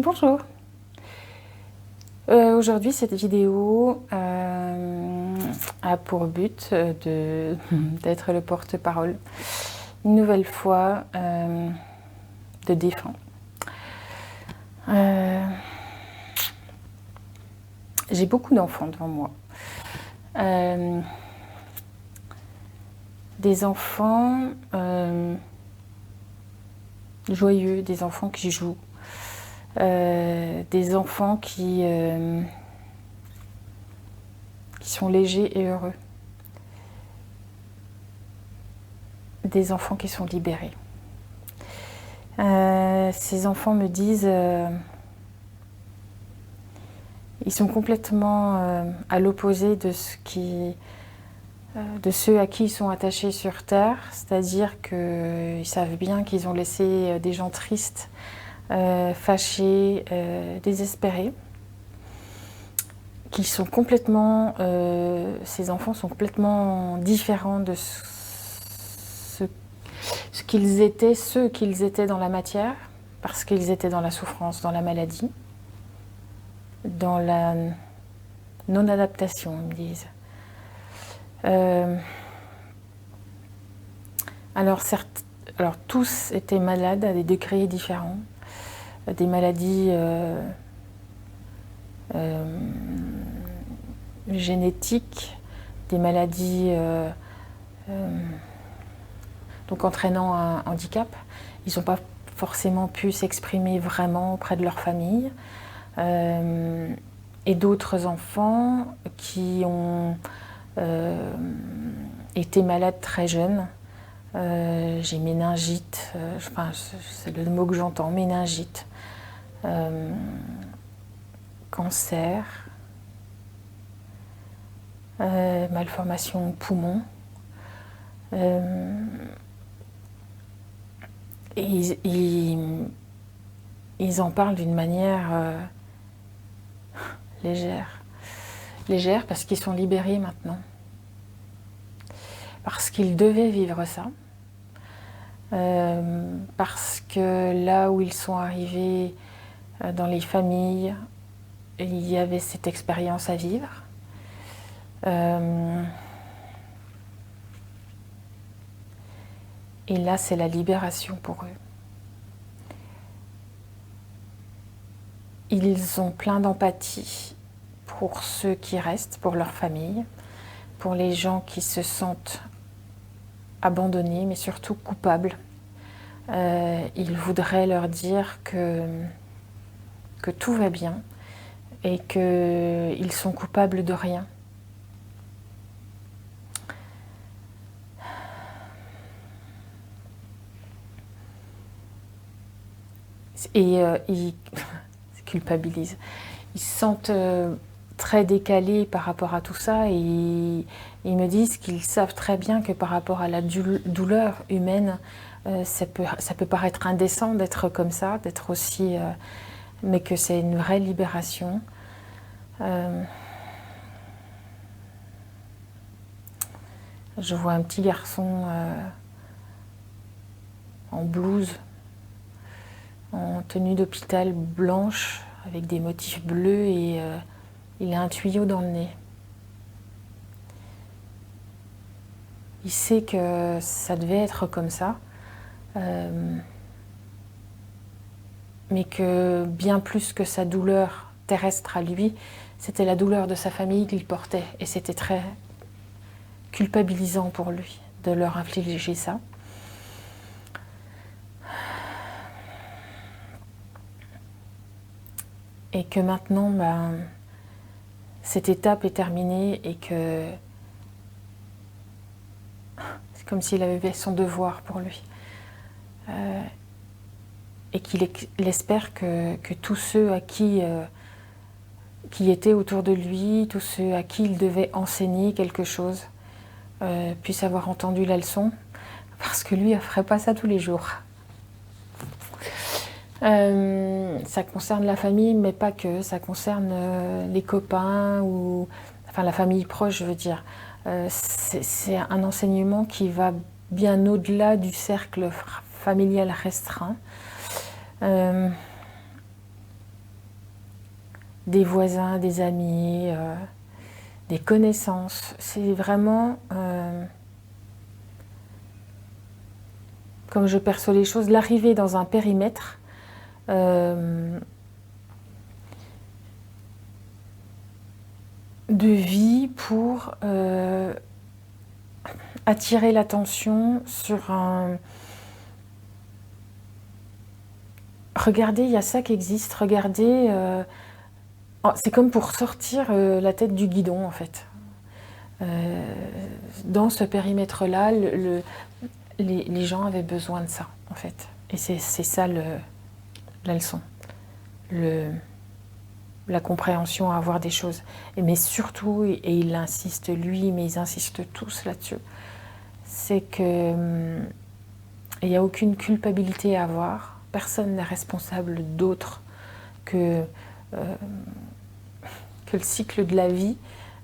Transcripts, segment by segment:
Bonjour. Aujourd'hui, cette vidéo a pour but d'être le porte-parole, une nouvelle fois, de Défunt. J'ai beaucoup d'enfants devant moi. Des enfants joyeux, des enfants qui jouent, des enfants qui sont légers et heureux, des enfants qui sont libérés. Ces enfants me disent, ils sont complètement à l'opposé de ceux à qui ils sont attachés sur Terre, c'est-à-dire qu'ils savent bien qu'ils ont laissé des gens tristes, fâchés, désespérés, qu'ils sont complètement, ces enfants sont complètement différents de ceux qu'ils étaient dans la matière, parce qu'ils étaient dans la souffrance, dans la maladie, dans la non-adaptation, ils me disent. Alors tous étaient malades à des degrés différents, des maladies génétiques, des maladies donc entraînant un handicap. Ils n'ont pas forcément pu s'exprimer vraiment auprès de leur famille. Et d'autres enfants qui ont été malades très jeunes. J'ai méningite, c'est le mot que j'entends, méningite, cancer, malformation poumon. Et ils en parlent d'une manière légère parce qu'ils sont libérés maintenant, parce qu'ils devaient vivre ça, parce que là où ils sont arrivés dans les familles, il y avait cette expérience à vivre. Et là, c'est la libération pour eux. Ils ont plein d'empathie pour ceux qui restent, pour leur famille, pour les gens qui se sentent abandonnés, mais surtout coupables. Ils voudraient leur dire que tout va bien et qu'ils sont coupables de rien. Et ils culpabilisent. Ils se sentent très décalés par rapport à tout ça et ils me disent qu'ils savent très bien que par rapport à la douleur humaine, ça peut paraître indécent d'être comme ça, d'être aussi... mais que c'est une vraie libération. Je vois un petit garçon en blouse, en tenue d'hôpital blanche, avec des motifs bleus et il a un tuyau dans le nez. Il sait que ça devait être comme ça, mais que bien plus que sa douleur terrestre à lui, c'était la douleur de sa famille qu'il portait. Et c'était très culpabilisant pour lui de leur infliger ça. Et que maintenant, cette étape est terminée et que c'est comme s'il avait fait son devoir pour lui. Et qu'il espère que tous ceux à qui étaient autour de lui, tous ceux à qui il devait enseigner quelque chose, puissent avoir entendu la leçon, parce que lui, il ne ferait pas ça tous les jours. Ça concerne la famille, mais pas que. Ça concerne les copains, enfin la famille proche, je veux dire. C'est un enseignement qui va bien au-delà du cercle familial restreint. des voisins, des amis, des connaissances. C'est vraiment, comme je perçois les choses, l'arrivée dans un périmètre de vie pour attirer l'attention sur un... Regardez, il y a ça qui existe, regardez... c'est comme pour sortir la tête du guidon, en fait. Dans ce périmètre-là, les gens avaient besoin de ça, en fait. Et c'est ça la leçon. La compréhension à avoir des choses. Mais surtout, et il insiste lui, mais ils insistent tous là-dessus, c'est que il n'y a aucune culpabilité à avoir. Personne n'est responsable d'autre que le cycle de la vie,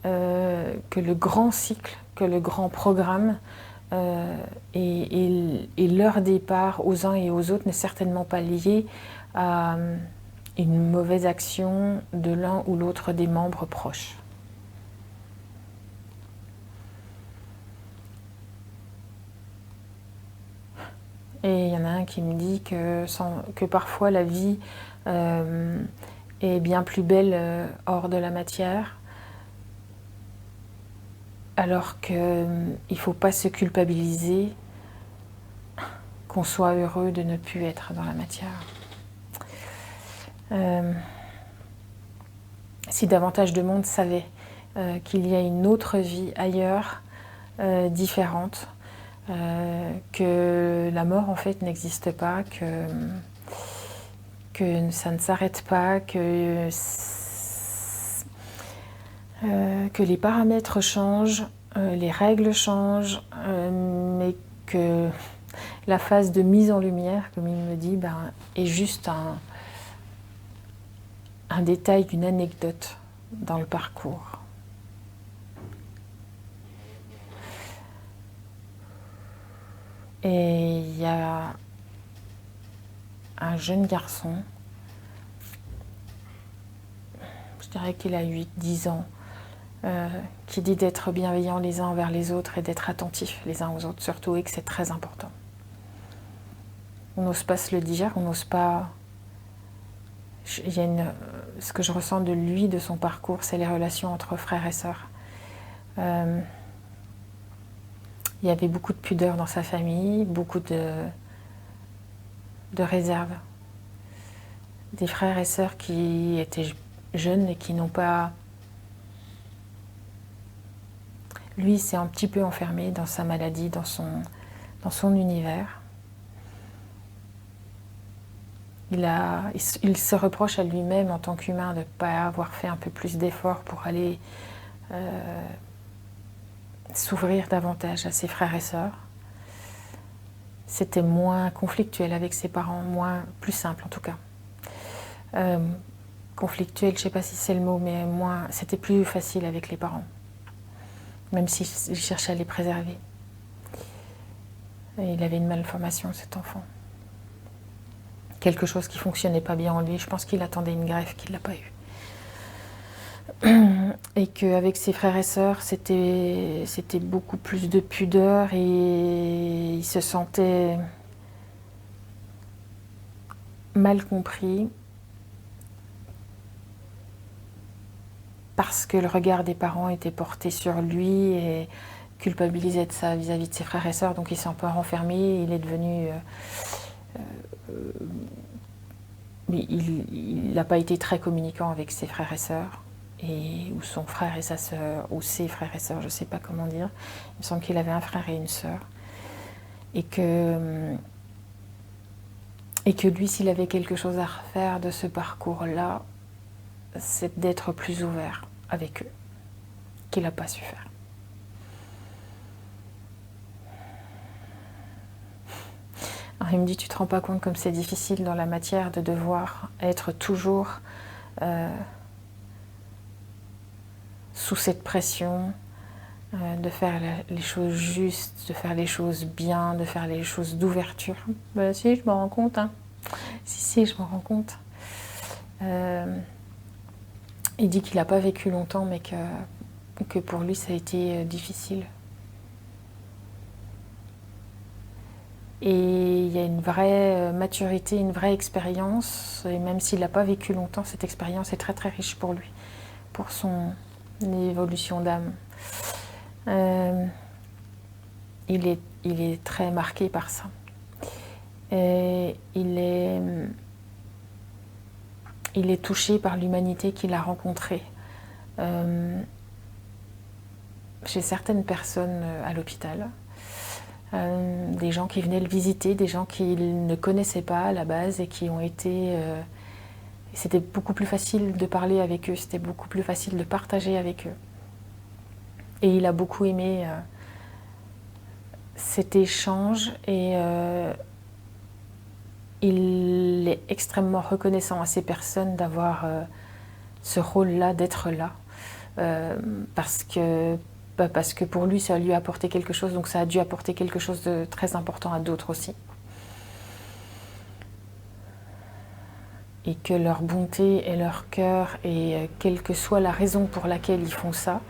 que le grand cycle, que le grand programme. Et leur départ aux uns et aux autres n'est certainement pas lié à une mauvaise action de l'un ou l'autre des membres proches. Et il y en a un qui me dit que parfois la vie est bien plus belle hors de la matière, alors qu'il ne faut pas se culpabiliser qu'on soit heureux de ne plus être dans la matière. Si davantage de monde savait qu'il y a une autre vie ailleurs, différente, que la mort en fait n'existe pas, que ça ne s'arrête pas, que les paramètres changent, les règles changent, mais que la phase de mise en lumière, comme il me dit, est juste un détail, une anecdote dans le parcours. Et il y a un jeune garçon, je dirais qu'il a 8-10 ans, qui dit d'être bienveillant les uns envers les autres et d'être attentifs les uns aux autres surtout, et que c'est très important. On n'ose pas se le dire, on n'ose pas... Il y a ce que je ressens de lui, de son parcours, c'est les relations entre frères et sœurs. Il y avait beaucoup de pudeur dans sa famille, beaucoup de réserve. Des frères et sœurs qui étaient jeunes et qui n'ont pas... Lui s'est un petit peu enfermé dans sa maladie, dans son univers. Il se reproche à lui-même en tant qu'humain de ne pas avoir fait un peu plus d'efforts pour aller s'ouvrir davantage à ses frères et sœurs. C'était moins conflictuel avec ses parents, plus simple en tout cas. Conflictuel, je ne sais pas si c'est le mot, mais c'était plus facile avec les parents, même s'il cherchait à les préserver. Et il avait une malformation, cet enfant. Quelque chose qui ne fonctionnait pas bien en lui. Je pense qu'il attendait une greffe qu'il ne l'a pas eue. Et qu'avec ses frères et sœurs, c'était beaucoup plus de pudeur et il se sentait mal compris parce que le regard des parents était porté sur lui et culpabilisait de ça vis-à-vis de ses frères et sœurs. Donc il s'est un peu renfermé, il est devenu... il n'a pas été très communicant avec ses frères et sœurs, ou son frère et sa sœur, ou ses frères et sœurs, je ne sais pas comment dire. Il me semble qu'il avait un frère et une sœur. Et que lui, s'il avait quelque chose à refaire de ce parcours-là, c'est d'être plus ouvert avec eux, qu'il n'a pas su faire. Alors, il me dit, tu te rends pas compte comme c'est difficile dans la matière de devoir être toujours sous cette pression, de faire les choses justes, de faire les choses bien, de faire les choses d'ouverture. Ben, si, je m'en rends compte. Hein. Si, je m'en rends compte. Il dit qu'il n'a pas vécu longtemps, mais que pour lui, ça a été difficile. Et il y a une vraie maturité, une vraie expérience. Et même s'il n'a pas vécu longtemps, cette expérience est très très riche pour lui, pour son évolution d'âme. Il est très marqué par ça. Et il est touché par l'humanité qu'il a rencontrée. Chez certaines personnes à l'hôpital. Des gens qui venaient le visiter, des gens qu'il ne connaissait pas à la base et qui ont été... c'était beaucoup plus facile de parler avec eux, c'était beaucoup plus facile de partager avec eux. Et il a beaucoup aimé cet échange et il est extrêmement reconnaissant à ces personnes d'avoir ce rôle-là, d'être là. Parce que pour lui, ça lui a apporté quelque chose, donc ça a dû apporter quelque chose de très important à d'autres aussi. Et que leur bonté et leur cœur, et quelle que soit la raison pour laquelle ils font ça,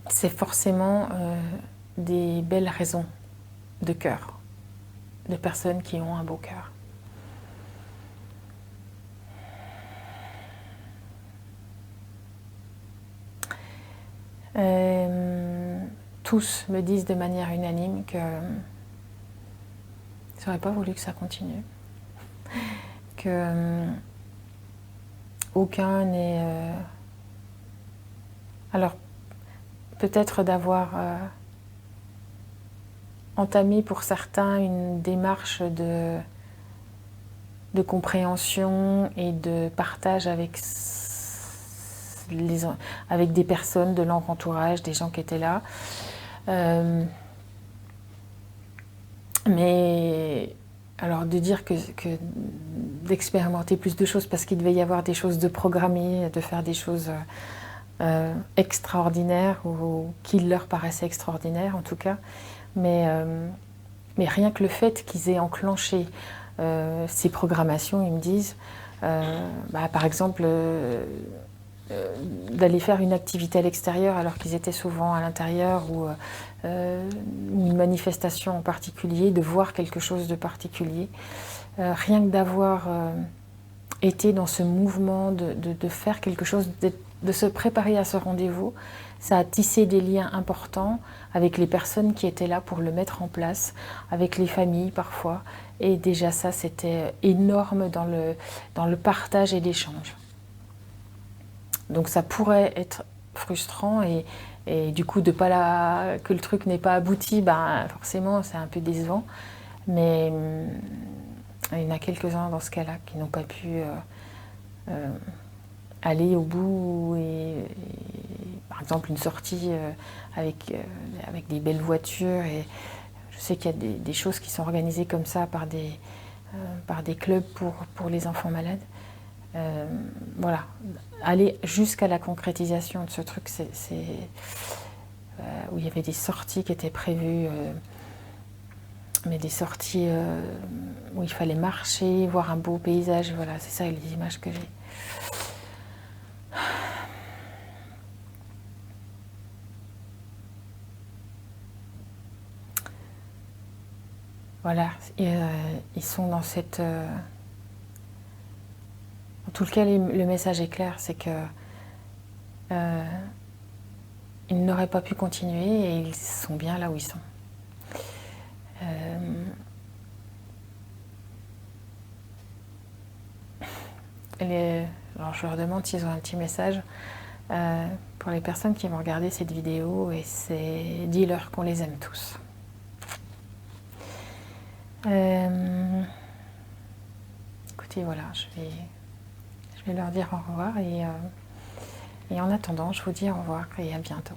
c'est forcément des belles raisons de cœur, de personnes qui ont un beau cœur. Tous me disent de manière unanime que ils n'auraient pas voulu que ça continue, que aucun n'est... alors peut-être d'avoir entamé pour certains une démarche de compréhension et de partage avec des personnes de leur entourage, des gens qui étaient là. Mais alors de dire que d'expérimenter plus de choses parce qu'il devait y avoir des choses de programmer, de faire des choses extraordinaires ou qui leur paraissaient extraordinaires en tout cas. Mais rien que le fait qu'ils aient enclenché ces programmations, ils me disent, par exemple, d'aller faire une activité à l'extérieur alors qu'ils étaient souvent à l'intérieur ou une manifestation en particulier, de voir quelque chose de particulier. Rien que d'avoir été dans ce mouvement de faire quelque chose, de se préparer à ce rendez-vous, ça a tissé des liens importants avec les personnes qui étaient là pour le mettre en place, avec les familles parfois. Et déjà ça, c'était énorme dans le partage et l'échange. Donc ça pourrait être frustrant et du coup que le truc n'ait pas abouti, forcément c'est un peu décevant. Mais il y en a quelques-uns dans ce cas-là qui n'ont pas pu aller au bout. Et par exemple une sortie avec des belles voitures. Et je sais qu'il y a des choses qui sont organisées comme ça par des clubs pour les enfants malades. Voilà, aller jusqu'à la concrétisation de ce truc, où il y avait des sorties qui étaient prévues, mais des sorties où il fallait marcher, voir un beau paysage, voilà, c'est ça les images que j'ai. Voilà, ils sont dans cette... En tout cas, le message est clair, c'est que ils n'auraient pas pu continuer et ils sont bien là où ils sont. Alors je leur demande s'ils ont un petit message pour les personnes qui vont regarder cette vidéo, et c'est dis-leur qu'on les aime tous. Écoutez, voilà, je vais leur dire au revoir et en attendant, je vous dis au revoir et à bientôt.